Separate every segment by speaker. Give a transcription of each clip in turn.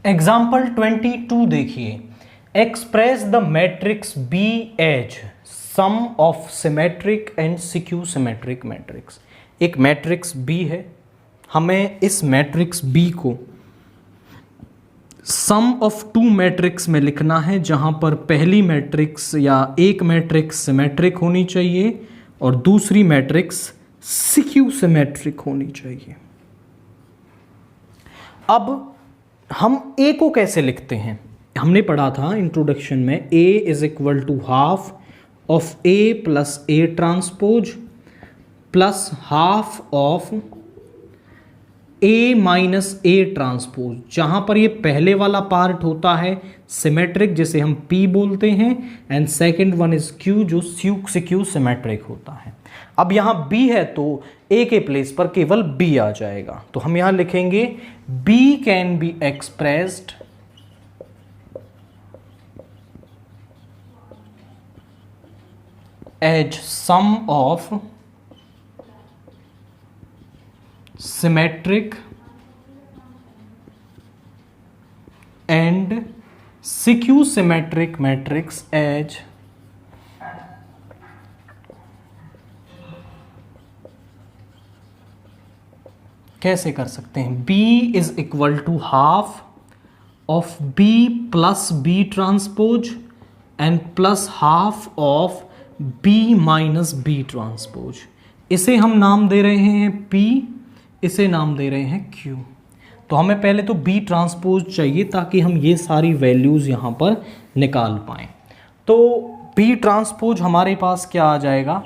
Speaker 1: Example 22 देखिए, express the matrix B as sum of symmetric and skew symmetric matrix. एक matrix B है, हमें इस मैट्रिक्स बी को सम ऑफ टू मैट्रिक्स में लिखना है, जहां पर पहली मैट्रिक्स या एक मैट्रिक्स सिमेट्रिक होनी चाहिए और दूसरी मैट्रिक्स सिक्यू सिमेट्रिक होनी चाहिए। अब हम ए को कैसे लिखते हैं? हमने पढ़ा था इंट्रोडक्शन में, A is equal to half of A plus A transpose plus half of A minus A transpose. जहां पर ये पहले वाला पार्ट होता है सिमेट्रिक, जिसे हम पी बोलते हैं, and second one is Q, जो सिक्यू सिमेट्रिक होता है। अब यहां बी है तो ए के प्लेस पर केवल बी आ जाएगा, तो हम यहां लिखेंगे B can be expressed as sum of symmetric and skew-symmetric matrix as कैसे कर सकते हैं? B is equal to half of B plus B transpose and plus half of B minus B transpose. इसे हम नाम दे रहे हैं P, इसे नाम दे रहे हैं Q। तो हमें पहले तो B ट्रांसपोज चाहिए ताकि हम ये सारी वैल्यूज़ यहाँ पर निकाल पाएँ। तो B ट्रांसपोज हमारे पास क्या आ जाएगा?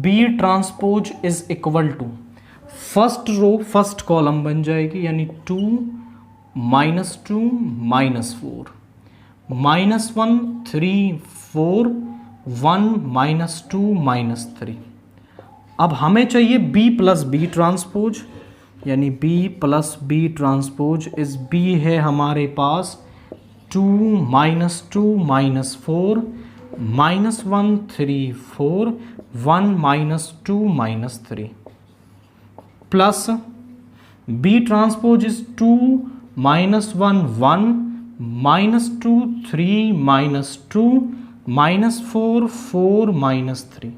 Speaker 1: B transpose is equal to first row first column बन जाएगी, यानी 2 -2 -4 -1 3 4 1 -2 -3। अब हमें चाहिए B प्लस बी ट्रांसपोज, यानी B plus B transpose is B है हमारे पास 2 -2 -4 -1 3 4 1 -2 -3 प्लस B ट्रांसपोज इज 2 -1 1 -2 3 -2 -4 4 -3।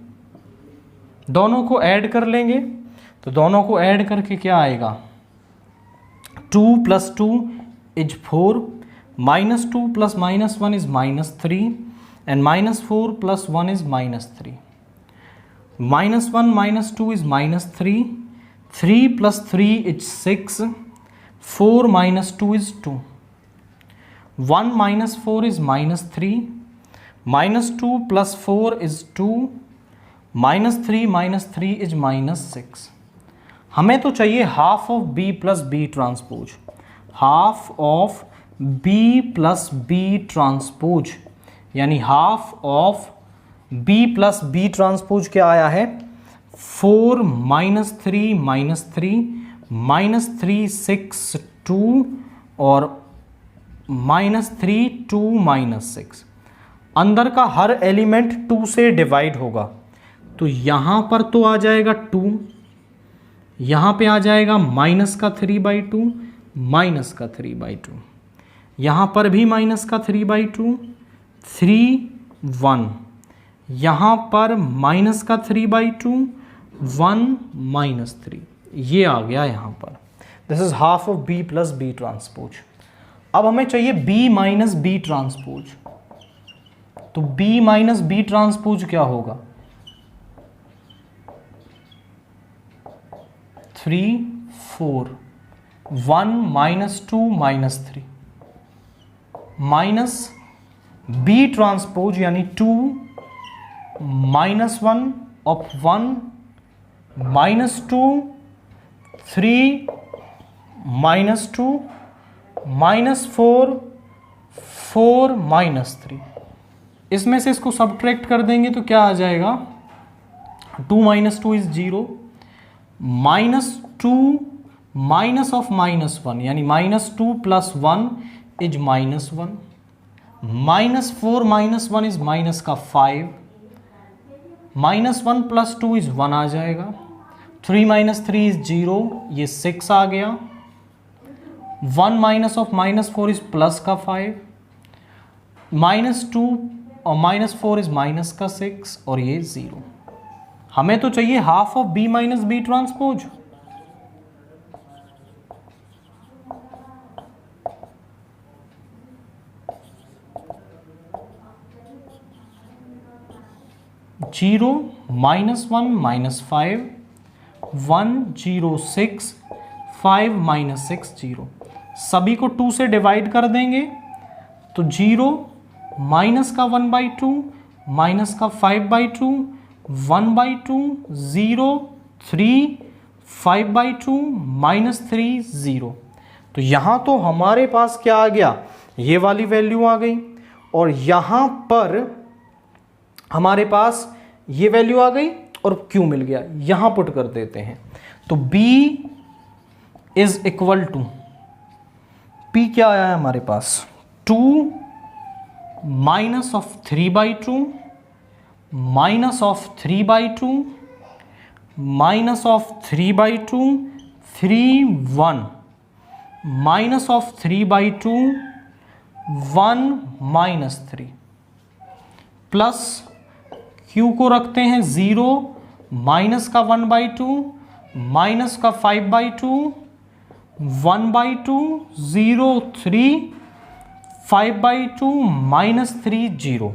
Speaker 1: दोनों को ऐड कर लेंगे, तो दोनों को ऐड करके क्या आएगा? 2 + 2 is 4, -2 + -1 is -3 and -4 + 1 is -3। -1 -2 is -3, 3 + 3 is 6, 4 -2 is 2, 1 -4 is -3, -2 + 4 is 2, -3 -3 is -6। हमें तो चाहिए half of B plus B transpose, half of B plus B transpose, यानी half of B plus B transpose क्या आया है? 4 -3 -3 -3 6 2 और -3 2 -6। अंदर का हर एलिमेंट 2 से डिवाइड होगा, तो यहां पर तो आ जाएगा 2, यहां पे आ जाएगा -3/2 -3/2, यहां पर भी -3/2 3 1, यहां पर -3/2 1 -3, ये आ गया यहां पर। This is half of B plus B transpose. अब हमें चाहिए B माइनस बी ट्रांसपोज, तो B माइनस बी ट्रांसपोज क्या होगा? 3 4 1 -2 -3 माइनस B ट्रांसपोज, यानी 2 -1 of 1 -2 3 -2 -4 4 -3। इसमें से इसको सब्ट्रैक्ट कर देंगे तो क्या आ जाएगा? 2 - 2 इज 0, -2 माइनस ऑफ -1 यानी -2 + 1 इज -1, -4 -1 इज माइनस का 5, -1 + 2 इज 1 आ जाएगा, 3 - 3 इज 0, ये 6 आ गया, 1 माइनस ऑफ -4 इज प्लस का 5, -2 और -4 इज माइनस का 6 और ये 0। हमें तो चाहिए half of B minus B transpose. Zero -1 -5 1 0 6 5 -6 0। सभी को 2 से डिवाइड कर देंगे तो 0 माइनस का 1/2 माइनस का 5/2 1/2 0 3 5/2 -3 0। तो यहां तो हमारे पास क्या आ गया, ये वाली वैल्यू आ गई और यहां पर हमारे पास ये वैल्यू आ गई और Q मिल गया। यहां पुट कर देते हैं तो B is equal to, P क्या आया है हमारे पास 2 minus of 3/2 minus of 3/2 minus of 3/2 3 1 minus of 3/2 1 -3 plus Q को रखते हैं 0 माइनस का 1/2 माइनस का 5/2 1/2 0 3 5/2 -3 0।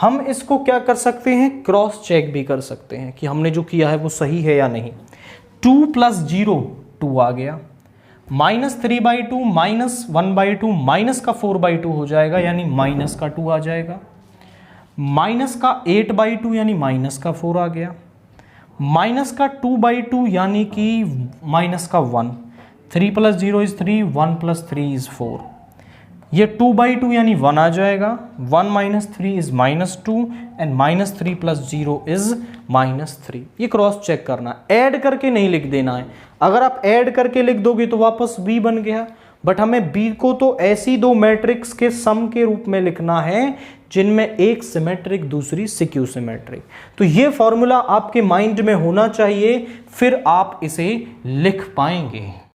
Speaker 1: हम इसको क्या कर सकते हैं, क्रॉस चेक भी कर सकते हैं कि हमने जो किया है वो सही है या नहीं। 2 + 0 2 आ गया, -3/2 -1/2 माइनस का 4/2 हो जाएगा यानी माइनस का 2 आ जाएगा, माइनस का 8/2 यानी माइनस का 4 आ गया, माइनस का 2/2 यानी कि माइनस का 1, 3 + 0 इज 3 1 + 3 इज 4, ये 2/2 यानी 1 आ जाएगा, 1 - 3 इज -2 एंड -3 + 0 इज -3। ये क्रॉस चेक करना, ऐड करके नहीं लिख देना है। अगर आप ऐड करके लिख दोगे तो वापस B बन गया, बट हमें B को तो ऐसी दो मैट्रिक्स के सम के रूप में लिखना है जिनमें एक सिमेट्रिक दूसरी सिक्यू सिमेट्रिक। तो ये फॉर्मूला आपके माइंड में होना चाहिए, फिर आप इसे लिख पाएंगे।